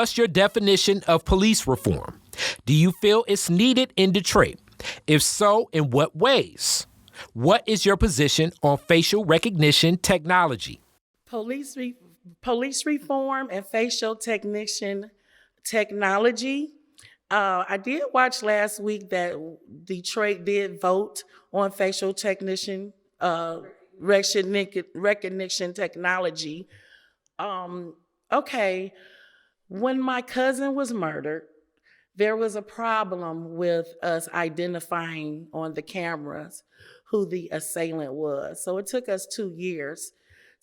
What's your definition of police reform? Do you feel it's needed in Detroit? If so, in what ways? What is your position on facial recognition technology? Police reform and facial technician technology. I did watch last week that Detroit did vote on facial technician recognition technology. Okay, when my cousin was murdered, there was a problem with us identifying on the cameras who the assailant was. So it took us 2 years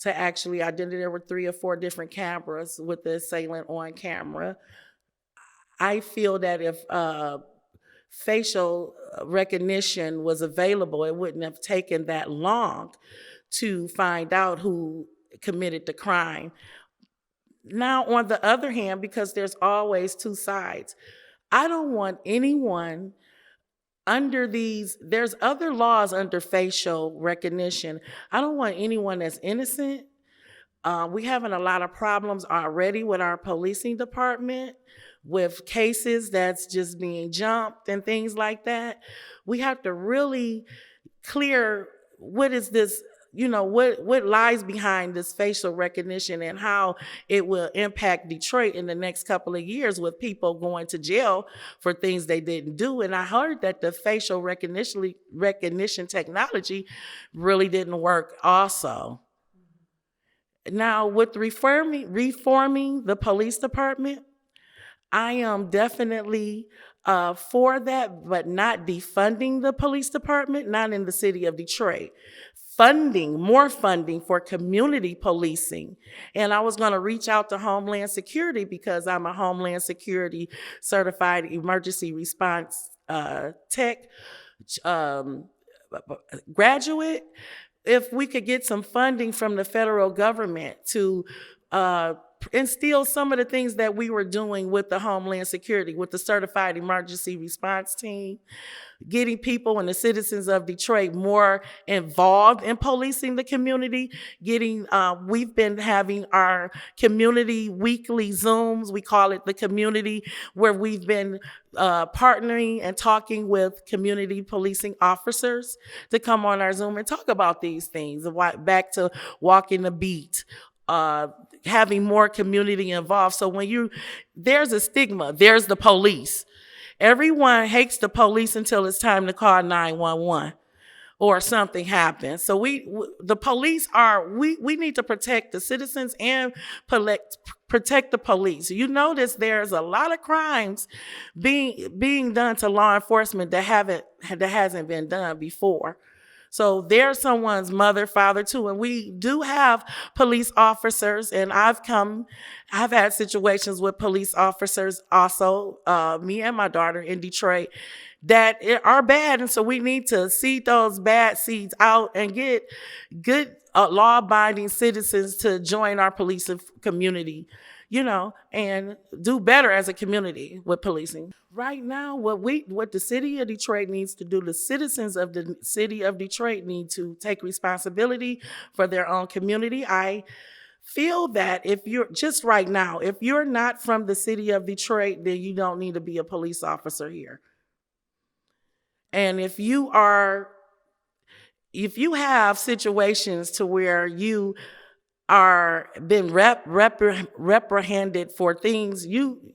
to actually identify. There were 3 or 4 different cameras with the assailant on camera. I feel that if facial recognition was available, it wouldn't have taken that long to find out who committed the crime. Now, on the other hand, because there's always 2 sides, I don't want anyone there's other laws under facial recognition. I don't want anyone that's innocent. We're having a lot of problems already with our policing department, with cases that's just being jumped and things like that. We have to really clear what is this, what lies behind this facial recognition and how it will impact Detroit in the next couple of years with people going to jail for things they didn't do. And I heard that the facial recognition technology really didn't work also. Now, with reforming the police department, I am definitely for that, but not defunding the police department, not in the city of Detroit. More funding for community policing. And I was going to reach out to Homeland Security because I'm a Homeland Security certified emergency response tech graduate. If we could get some funding from the federal government to instill some of the things that we were doing with the Homeland Security, with the certified emergency response team, getting people and the citizens of Detroit more involved in policing the community, we've been having our community weekly Zooms, we call it the community, where we've been partnering and talking with community policing officers to come on our Zoom and talk about these things, back to walking the beat, having more community involved. So there's a stigma, there's the police. Everyone hates the police until it's time to call 911 or something happens. So the police we need to protect the citizens and protect the police. You notice there's a lot of crimes being done to law enforcement that hasn't been done before. So there's someone's mother, father too. And we do have police officers, and I've had situations with police officers also, me and my daughter in Detroit, that are bad. And so we need to seed those bad seeds out and get good law-abiding citizens to join our police community, and do better as a community with policing. Right now, what the city of Detroit needs to do, the citizens of the city of Detroit need to take responsibility for their own community. I feel that if you're not from the city of Detroit, then you don't need to be a police officer here. And if you have situations to where you are been reprehended for things, you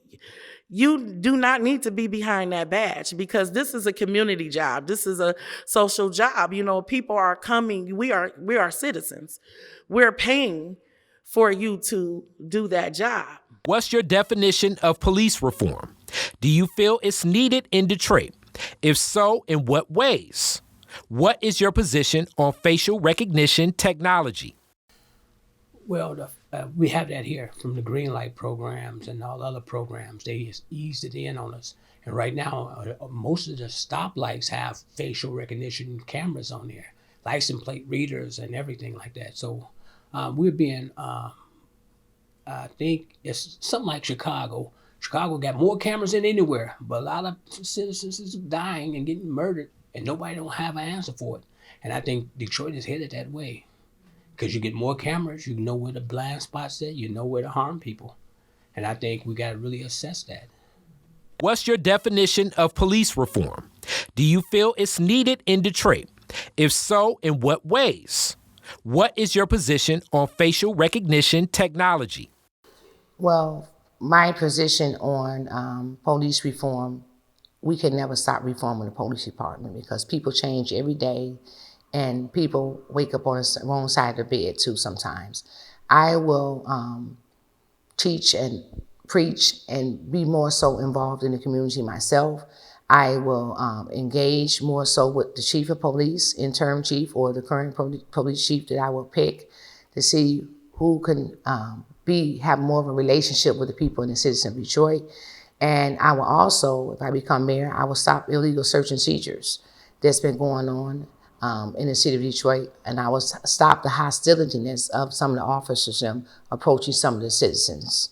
do not need to be behind that badge, because this is a community job. This is a social job. People are coming. We are citizens. We're paying for you to do that job. What's your definition of police reform? Do you feel it's needed in Detroit? If so, in what ways? What is your position on facial recognition technology? Well, we have that here from the green light programs and all other programs. They just eased it in on us. And right now, most of the stoplights have facial recognition cameras on there, license plate readers and everything like that. So we're being, I think it's something like Chicago. Chicago got more cameras than anywhere, but a lot of citizens is dying and getting murdered, and nobody don't have an answer for it. And I think Detroit is headed that way. Because you get more cameras, you know where the blind spots at, you know where to harm people. And I think we got to really assess that. What's your definition of police reform? Do you feel it's needed in Detroit? If so, in what ways? What is your position on facial recognition technology? Well, my position on police reform, we can never stop reforming the police department because people change every day and people wake up on the wrong side of the bed too sometimes. I will teach and preach and be more so involved in the community myself. I will engage more so with the chief of police, interim chief, or the current police chief that I will pick to see who can have more of a relationship with the people in the city of Detroit. And I will also, if I become mayor, I will stop illegal search and seizures that's been going on in the city of Detroit, and I will stop the hostilitiness of some of the officers approaching some of the citizens.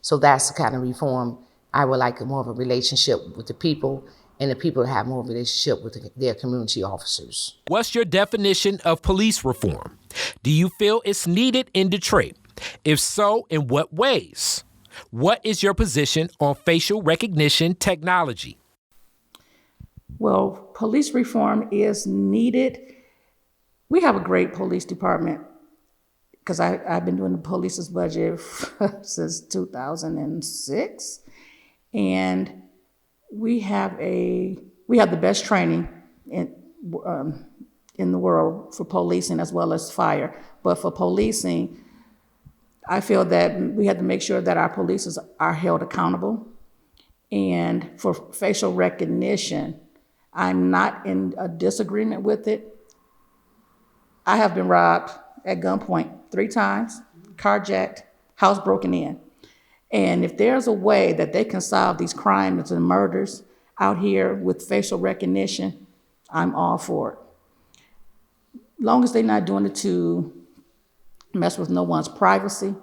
So that's the kind of reform I would like, more of a relationship with the people, and the people to have more of a relationship with their community officers. What's your definition of police reform? Do you feel it's needed in Detroit? If so, in what ways? What is your position on facial recognition technology? Well, police reform is needed. We have a great police department because I've been doing the police's budget since 2006. And we have the best training in the world for policing as well as fire. But for policing, I feel that we have to make sure that our police are held accountable. And for facial recognition, I'm not in a disagreement with it. I have been robbed at gunpoint 3 times, carjacked, house broken in. And if there's a way that they can solve these crimes and murders out here with facial recognition, I'm all for it. Long as they're not doing it to mess with no one's privacy,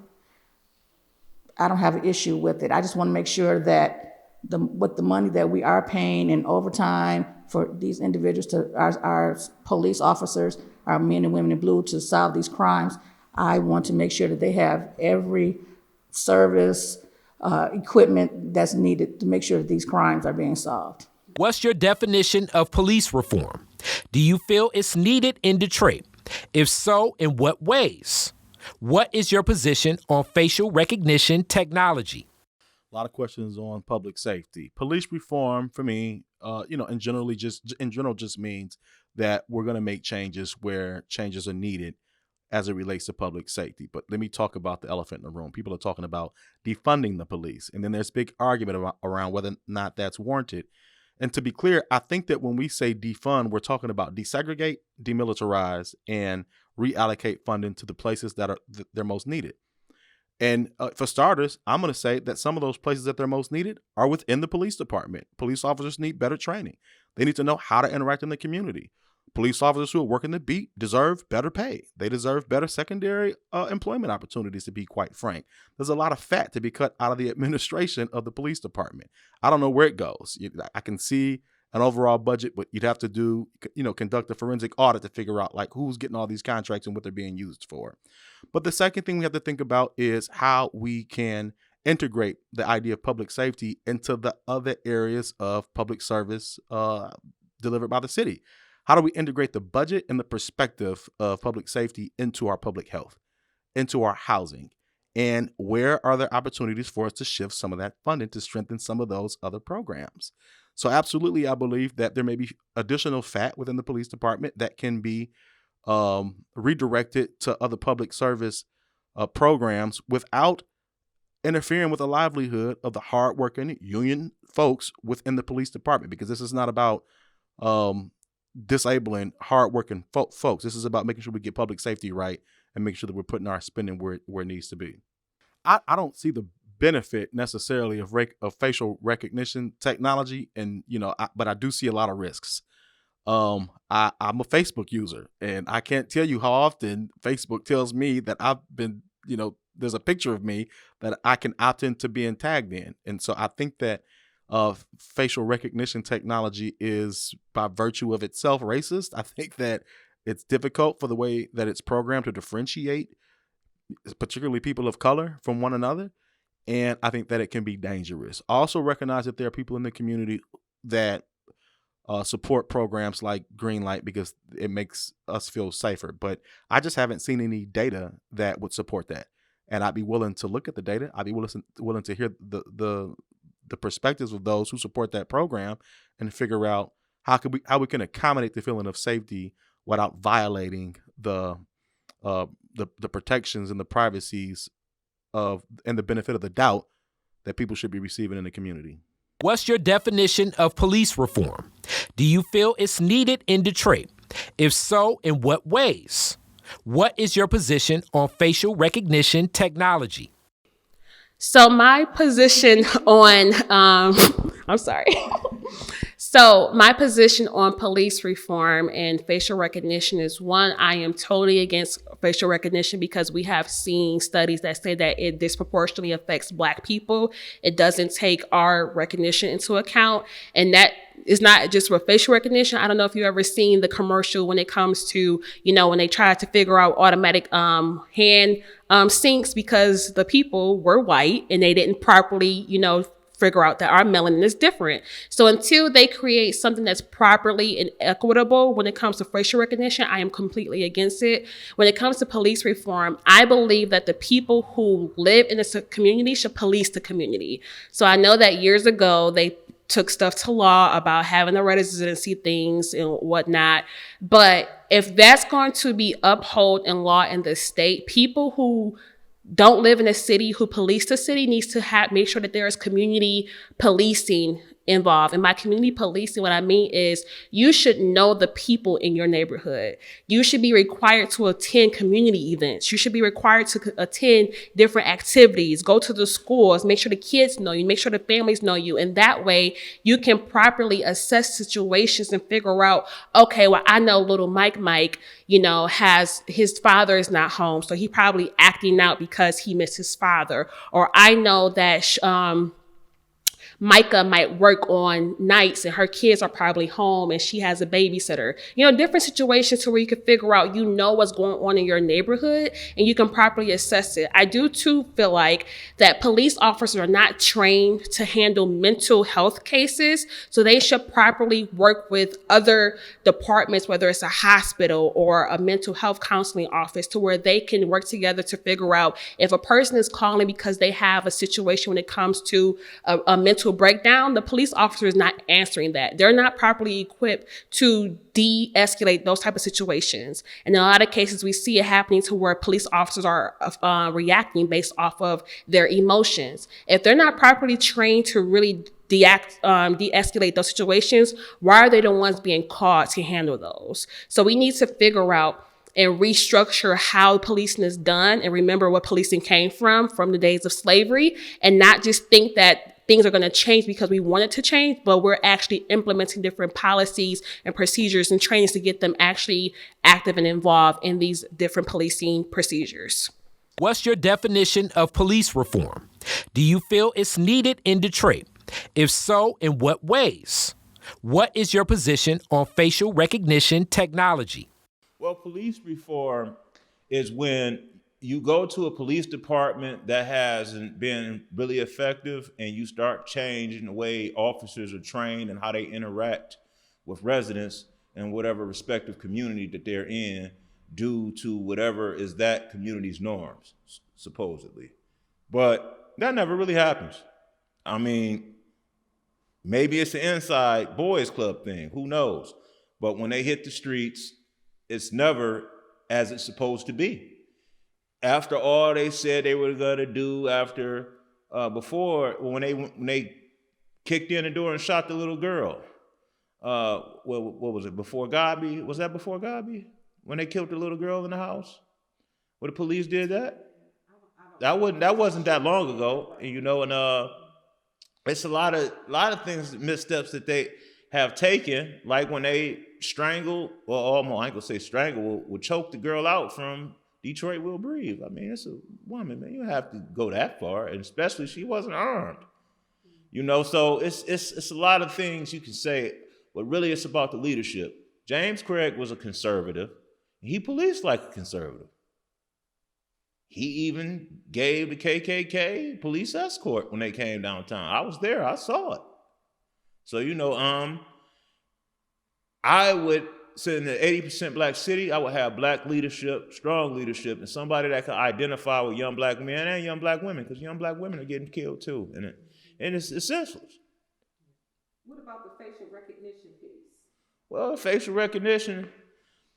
I don't have an issue with it. I just want to make sure that with the money that we are paying in overtime for these individuals, to our police officers, our men and women in blue, to solve these crimes, I want to make sure that they have every service, equipment that's needed to make sure that these crimes are being solved. What's your definition of police reform? Do you feel it's needed in Detroit? If so, in what ways? What is your position on facial recognition technology? A lot of questions on public safety. Police reform, for me, in general, just means that we're going to make changes where changes are needed as it relates to public safety. But let me talk about the elephant in the room. People are talking about defunding the police, and then there's big argument around whether or not that's warranted. And to be clear, I think that when we say defund, we're talking about desegregate, demilitarize, and reallocate funding to the places that they're most needed. And for starters, I'm going to say that some of those places that they're most needed are within the police department. Police officers need better training. They need to know how to interact in the community. Police officers who are working the beat deserve better pay. They deserve better secondary employment opportunities, to be quite frank. There's a lot of fat to be cut out of the administration of the police department. I don't know where it goes. I can see an overall budget, but you'd have to conduct a forensic audit to figure out like who's getting all these contracts and what they're being used for. But the second thing we have to think about is how we can integrate the idea of public safety into the other areas of public service delivered by the city. How do we integrate the budget and the perspective of public safety into our public health, into our housing? And where are there opportunities for us to shift some of that funding to strengthen some of those other programs? So absolutely, I believe that there may be additional fat within the police department that can be redirected to other public service programs without interfering with the livelihood of the hardworking union folks within the police department, because this is not about disabling hardworking folks. This is about making sure we get public safety right and making sure that we're putting our spending where it needs to be. I don't see the benefit necessarily of facial recognition technology, and but I do see a lot of risks. I'm a Facebook user, and I can't tell you how often Facebook tells me that I've been, there's a picture of me that I can opt into being tagged in, and so I think that facial recognition technology is, by virtue of itself, racist. I think that it's difficult for the way that it's programmed to differentiate, particularly people of color, from one another. And I think that it can be dangerous. I also recognize that there are people in the community that support programs like Greenlight because it makes us feel safer. But I just haven't seen any data that would support that. And I'd be willing to look at the data. I'd be willing to hear the perspectives of those who support that program and figure out how we can accommodate the feeling of safety without violating the protections and the privacies of and the benefit of the doubt that people should be receiving in the community. What's your definition of police reform? Do you feel it's needed in Detroit? If so, in what ways? What is your position on facial recognition technology? So my position on, I'm sorry. So my position on police reform and facial recognition is, one, I am totally against facial recognition because we have seen studies that say that it disproportionately affects Black people. It doesn't take our recognition into account. And that is not just for facial recognition. I don't know if you've ever seen the commercial when it comes to, when they try to figure out automatic hand sinks because the people were white and they didn't properly, figure out that our melanin is different. So until they create something that's properly and equitable when it comes to facial recognition, I am completely against it. When it comes to police reform, I believe that the people who live in a community should police the community. So I know that years ago, they took stuff to law about having a residency things and whatnot. But if that's going to be upheld in law in the state, people who don't live in a city who police the city needs to make sure that there is community policing involved. And by community policing, what I mean is you should know the people in your neighborhood. You should be required to attend community events. You should be required to attend different activities, go to the schools, make sure the kids know you, make sure the families know you. And that way you can properly assess situations and figure out, okay, well, I know little Mike, has his father is not home. So he probably acting out because he missed his father. Or I know that, Micah might work on nights and her kids are probably home and she has a babysitter. Different situations to where you can figure out, what's going on in your neighborhood and you can properly assess it. I do too feel like that police officers are not trained to handle mental health cases. So they should properly work with other departments, whether it's a hospital or a mental health counseling office, to where they can work together to figure out if a person is calling because they have a situation when it comes to a mental breakdown, the police officer is not answering that. They're not properly equipped to de-escalate those type of situations. And in a lot of cases, we see it happening to where police officers are reacting based off of their emotions. If they're not properly trained to really de-escalate those situations, why are they the ones being called to handle those? So we need to figure out and restructure how policing is done and remember what policing came from the days of slavery, and not just think that things are going to change because we want it to change, but we're actually implementing different policies and procedures and trainings to get them actually active and involved in these different policing procedures. What's your definition of police reform? Do you feel it's needed in Detroit? If so, in what ways? What is your position on facial recognition technology? Well, police reform is when you go to a police department that hasn't been really effective and you start changing the way officers are trained and how they interact with residents in whatever respective community that they're in due to whatever is that community's norms, supposedly. But that never really happens. I mean, maybe it's an inside boys club thing, who knows? But when they hit the streets, it's never as it's supposed to be. After all they said they were gonna do before, when they kicked in the door and shot the little girl, what was it, before Gabi? Was that before Gabi? When they killed the little girl in the house? When the police did that? That wasn't that long ago, and it's a lot of things, missteps that they have taken, like when they strangled, or almost, I ain't gonna say strangle, would choke the girl out from Detroit Will Breathe. I mean, it's a woman, man. You don't have to go that far, and especially she wasn't armed. So it's a lot of things you can say, but really it's about the leadership. James Craig was a conservative. He policed like a conservative. He even gave the KKK police escort when they came downtown. I was there. I saw it. So, I would say in an 80% black city, I would have black leadership, strong leadership, and somebody that could identify with young black men and young black women, because young black women are getting killed too. And it's senseless. What about the facial recognition piece? Well, facial recognition,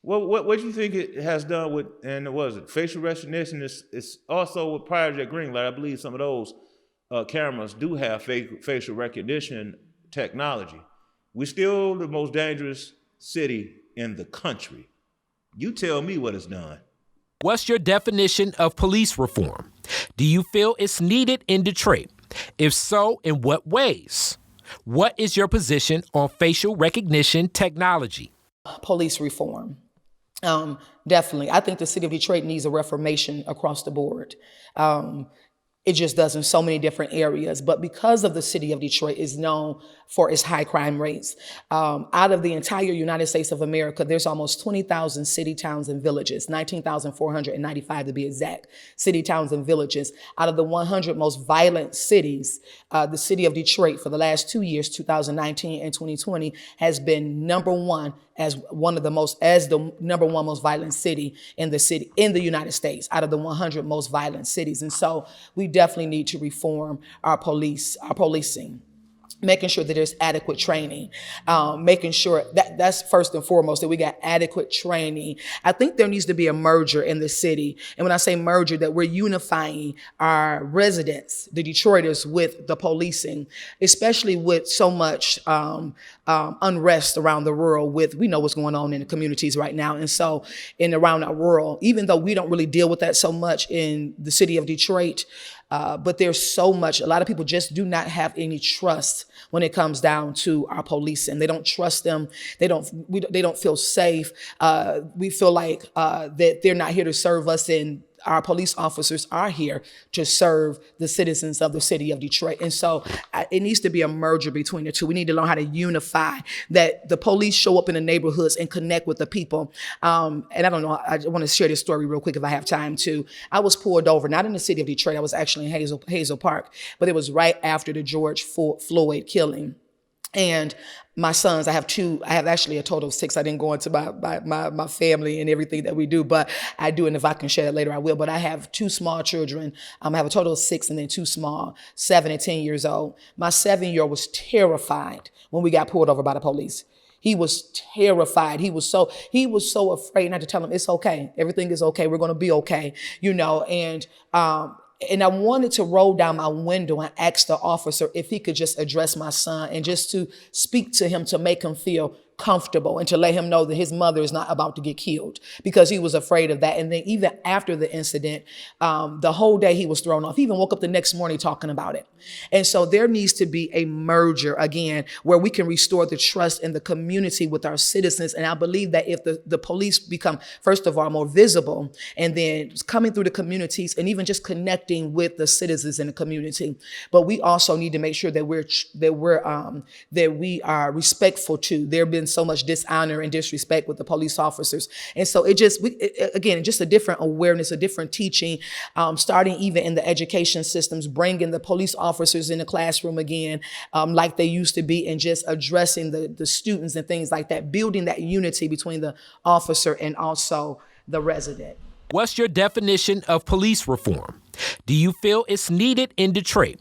what do you think it has done with, and what is it? Facial recognition is also with prior to that green light. I believe some of those cameras do have facial recognition technology. We're still the most dangerous city in the country. You tell me what it's done. What's your definition of police reform? Do you feel it's needed in Detroit? If so, in what ways? What is your position on facial recognition technology? Police reform. Definitely. I think the city of Detroit needs a reformation across the board. It just does in so many different areas. But because of the city of Detroit is known for its high crime rates, out of the entire United States of America, there's almost 20,000 city, towns, and villages, 19,495 to be exact, city, towns, and villages. Out of the 100 most violent cities, the city of Detroit for the last 2 years, 2019 and 2020, has been number one as the number one most violent city in the United States, out of the 100 most violent cities. And so we definitely need to reform our policing. Making sure that there's adequate training, making sure that's first and foremost, that we got adequate training. I think there needs to be a merger in the city. And when I say merger, that we're unifying our residents, the Detroiters, with the policing, especially with so much unrest around the world. We know what's going on in the communities right now. And so around our world, even though we don't really deal with that so much in the city of Detroit, but there's so much, a lot of people just do not have any trust when it comes down to our policing. They don't trust them. They don't feel safe. We feel like that they're not here to serve us, and our police officers are here to serve the citizens of the city of Detroit. And so it needs to be a merger between the two. We need to learn how to unify, that the police show up in the neighborhoods and connect with the people. And I don't know, I want to share this story real quick if I have time to. I was pulled over, not in the city of Detroit. I was actually in Hazel Park, but it was right after the George Floyd killing. And my sons, I have actually a total of 6. I didn't go into my family and everything that we do, but I do. And if I can share that later, I will. But I have 2 small children. I have a total of 6 and then 2 small, 7 and 10 years old. My 7-year-old was terrified when we got pulled over by the police. He was terrified. He was so afraid. Not to tell him it's okay. Everything is okay. We're going to be okay. And I wanted to roll down my window and ask the officer if he could just address my son and just to speak to him to make him feel comfortable and to let him know that his mother is not about to get killed, because he was afraid of that. And then even after the incident, the whole day he was thrown off. He even woke up the next morning talking about it. And so there needs to be a merger again, where we can restore the trust in the community with our citizens. And I believe that if the police become, first of all, more visible, and then coming through the communities and even just connecting with the citizens in the community. But we also need to make sure that we are respectful to. There have been so much dishonor and disrespect with the police officers. And so just a different awareness, a different teaching, starting even in the education systems, bringing the police officers in the classroom again, like they used to be, and just addressing the students and things like that, building that unity between the officer and also the resident. What's your definition of police reform? Do you feel it's needed in Detroit?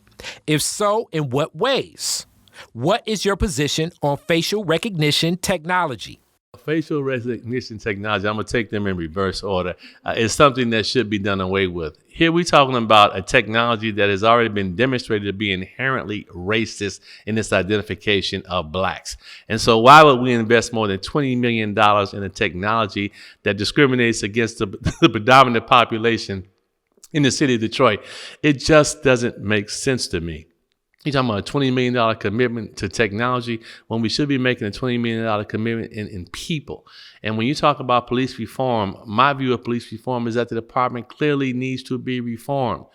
If so, in what ways? What is your position on facial recognition technology? Facial recognition technology, I'm going to take them in reverse order, is something that should be done away with. Here we're talking about a technology that has already been demonstrated to be inherently racist in its identification of blacks. And so why would we invest more than $20 million in a technology that discriminates against the predominant population in the city of Detroit? It just doesn't make sense to me. You're talking about a $20 million commitment to technology when we should be making a $20 million commitment in people. And when you talk about police reform, my view of police reform is that the department clearly needs to be reformed.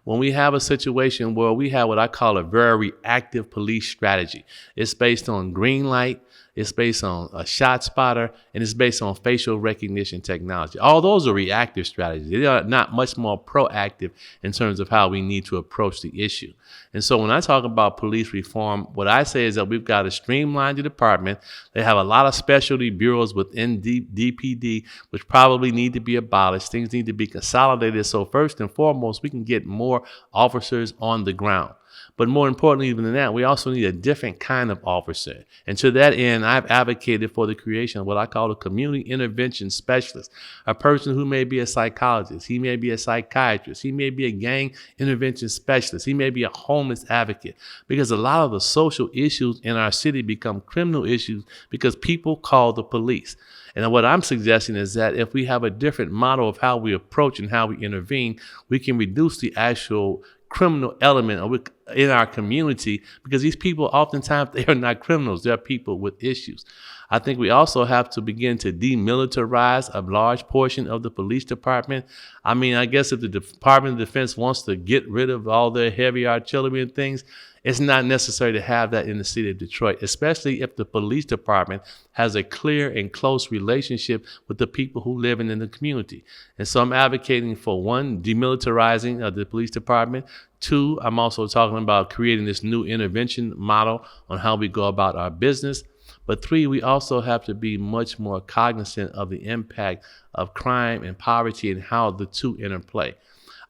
When we have a situation where we have what I call a very reactive police strategy, it's based on green light, it's based on a shot spotter, and it's based on facial recognition technology. All those are reactive strategies. They are not much more proactive in terms of how we need to approach the issue. And so when I talk about police reform, what I say is that we've got to streamline the department. They have a lot of specialty bureaus within DPD, which probably need to be abolished. Things need to be consolidated. So first and foremost, we can get more officers on the ground. But more importantly even than that, we also need a different kind of officer. And to that end, I've advocated for the creation of what I call a community intervention specialist, a person who may be a psychologist, he may be a psychiatrist, he may be a gang intervention specialist, he may be a homeless advocate, because a lot of the social issues in our city become criminal issues because people call the police. And what I'm suggesting is that if we have a different model of how we approach and how we intervene, we can reduce the actual criminal element in our community, because these people oftentimes, they are not criminals, they're people with issues. I think we also have to begin to demilitarize a large portion of the police department. I mean, I guess if the Department of Defense wants to get rid of all their heavy artillery and things, it's not necessary to have that in the city of Detroit, especially if the police department has a clear and close relationship with the people who live in the community. And so I'm advocating for, one, demilitarizing of the police department. Two, I'm also talking about creating this new intervention model on how we go about our business. But three, we also have to be much more cognizant of the impact of crime and poverty and how the two interplay.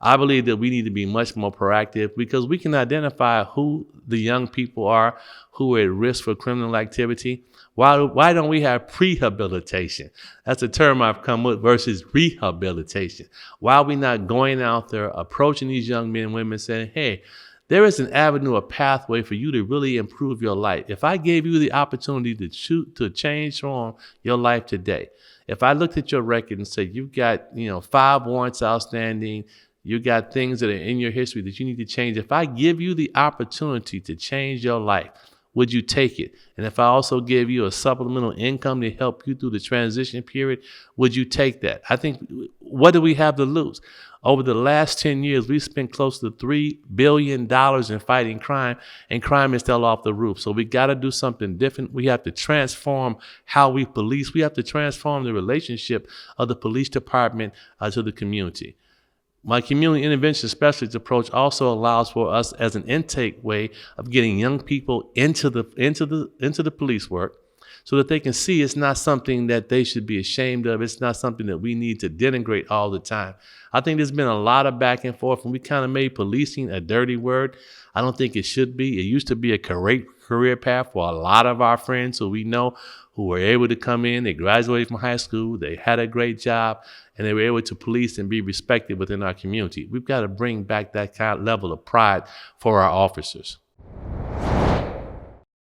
I believe that we need to be much more proactive, because we can identify who the young people are who are at risk for criminal activity. Why don't we have prehabilitation? That's a term I've come with, versus rehabilitation. Why are we not going out there, approaching these young men and women, saying, hey, there is an avenue, a pathway for you to really improve your life. If I gave you the opportunity to change your life today, if I looked at your record and said, you've got 5 warrants outstanding, you got things that are in your history that you need to change. If I give you the opportunity to change your life, would you take it? And if I also give you a supplemental income to help you through the transition period, would you take that? I think, what do we have to lose? Over the last 10 years, we've spent close to $3 billion in fighting crime, and crime is still off the roof. So we got to do something different. We have to transform how we police. We have to transform the relationship of the police department to the community. My community intervention specialist approach also allows for us as an intake way of getting young people into the police work, so that they can see it's not something that they should be ashamed of. It's not something that we need to denigrate all the time. I think there's been a lot of back and forth, and we kind of made policing a dirty word. I don't think it should be. It used to be a career path for a lot of our friends who we know, who were able to come in, they graduated from high school, they had a great job, and they were able to police and be respected within our community. We've got to bring back that kind of level of pride for our officers.